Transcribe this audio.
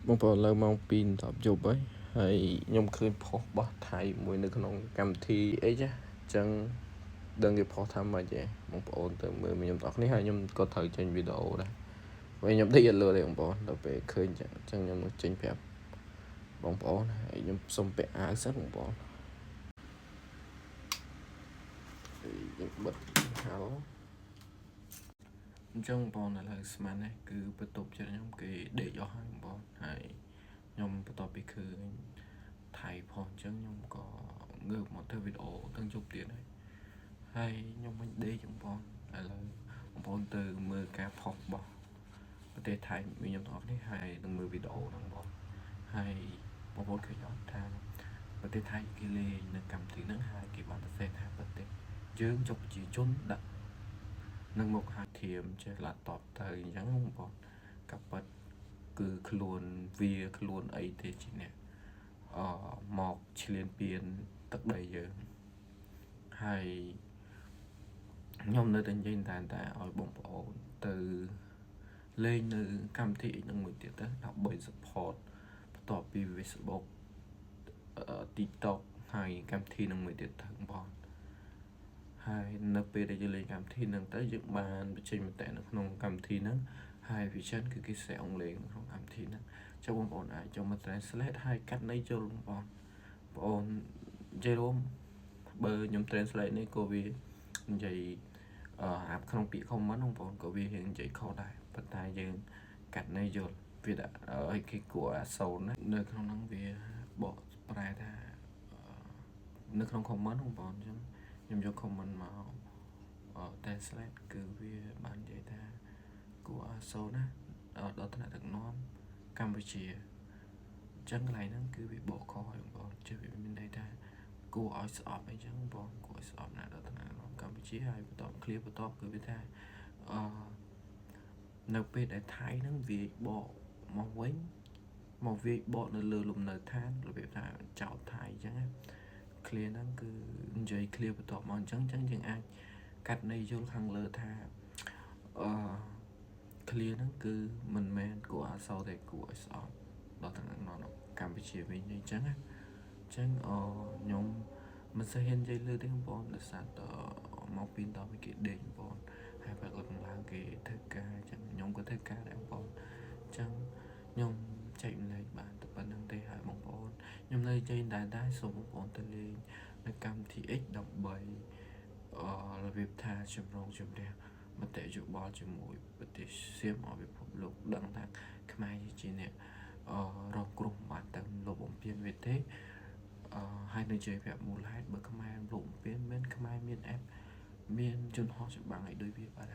បងប្អូនលើម៉ោង2បន្ទាប់យប់ហើយខ្ញុំឃើញផុសបោះថៃមួយនៅក្នុងកម្មវិធីអីចឹងចឹងដឹងគេផុសថាម៉េចទេបងប្អូនទៅមើលខ្ញុំទាំងអស់គ្នាហើយខ្ញុំក៏ត្រូវចេញវីដេអូដែរហើយខ្ញុំតិចអត់លឺទេបងប្អូនដល់ពេលឃើញចឹងខ្ញុំនឹងចេញប្រាប់បងប្អូនហើយខ្ញុំសុំពាក់អាវសិនបងប្អូនខ្ញុំបិទហៅអញ្ចឹងបងប្អូនឥឡូវស្មាននេះគឺបន្ទប់ចិត្តខ្ញុំគេដេកអស់ហើយបងប្អូនហើយខ្ញុំបន្ទាប់ពីឃើញថៃផុសអញ្ចឹងខ្ញុំក៏ងើបមកធ្វើវីដេអូទាំងជប់ទៀតហើយខ្ញុំមិនដេកបងប្អូនឥឡូវបងប្អូនទៅមើលការផុសរបស់ប្រទេសថៃមានខ្ញុំទាំងអស់នេះហើយនឹងមើលវីដេអូហ្នឹងបងហើយបងប្អូនឃើញអត់ថាប្រទេសថៃគេលេងនៅកម្មវិធីហ្នឹងហើយគេបានសរសេរថាប្រទេសយើងចុះប្រជាជនដាក់នឹងមកហាត់ធៀមចេះឡាតបទៅអញ្ចឹងបងប្អូនកាប់ប៉ិតគឺខ្លួនវាខ្លួនអីទេជាអ្នកមកឈ្លានពានទឹកដីយើងហើយខ្ញុំនៅតែនិយាយតែឲ្យបងប្អូនទៅលេងនៅកម្មវិធីនឹងមួយទៀតទៅដើម្បី support បន្ទាប់ពី Facebook TikTok ហើយកម្មវិធីនឹងមួយទៀតទៅបងហើយនៅពេលដែលយើងលេងកម្មវិធីហ្នឹងទៅយើងបានបញ្ចេញមតិនៅក្នុងកម្មវិធីហ្នឹងហើយ Vision គឺគេសេអង់គ្លេសក្នុងកម្មវិធីហ្នឹងចុះបងប្អូនអាចចូលមក translate ហើយកាត់ន័យចូលបងប្អូននិយាយរួមបើខ្ញុំ translate នេះក៏វានិយាយអាប់ក្នុងពាក្យ comment បងប្អូនក៏វានិយាយខុសដែរប៉ុន្តែយើងកាត់ន័យយល់វាដាក់ឲ្យគេគួរអាសូននៅក្នុងហ្នឹងវាបកប្រែថានៅក្នុង comment បងប្អូនអញ្ចឹងខ្ញុំយក comment មកtranslate គឺវាបាននិយាយថាគួរអាសូនណាដល់ថ្នាក់ដឹកនាំកម្ពុជាអញ្ចឹងកន្លែងហ្នឹងគឺវាបកខុសហើយបងប្អូនចេះវាមានន័យថាគួរឲ្យស្អប់អីចឹងបងគួរឲ្យស្អប់ណាស់ដល់ថ្នាក់ដឹកនាំកម្ពុជាហើយបន្តឃ្លៀបន្ទាប់គឺវាថានៅពេលដែលថៃហ្នឹងវាបកមកវិញមកវាបកនៅលើលំនៅឋានរបៀបថាចោតថៃអញ្ចឹងណាឃ្លៀហ្នឹងគឺនិយាយឃ្លៀបន្ទាប់មកអញ្ចឹងយើងអាចកាត់ន័យយល់ខាងលើថាឃ្លៀហ្នឹងគឺមិនមែនគួរអាសោទេគួរឲ្យស្អប់ដល់ថ្នាក់ដឹកនាំកម្ពុជាវិញអញ្ចឹងណាអញ្ចឹងខ្ញុំមិនសូវហ៊ាននិយាយលើទេបងប្អូនដោយសារតមកពីតទៅគេដេកបងប្អូនហើយបើគាត់ឡើងគេធ្វើការអញ្ចឹងខ្ញុំក៏ធ្វើការដែរបងប្អូនអញ្ចឹងខ្ញុំចែកម្លែកបានតែប៉ុណ្្នឹងទេហើយបងប្អូនខ្ញុំនៅនិយាយដែរសូមបងប្អូនទៅលេងនៅកម្មវិធី X ដើម្បីរបៀបថាចម្រងជំនះមតិយោបល់ជាមួយប្រទេសសៀមឲ្យពិភពលោកដឹងថាខ្មែរជាអ្នករងគ្រោះបានទៅលោកបំពេញវាទេហើយនៅជ័យប្រាប់មូលហេតុបើខ្មែរលោកបំពេញមានខ្មែរមានអេបមានជនហោះច្បាំងឲ្យដូចវាបាទ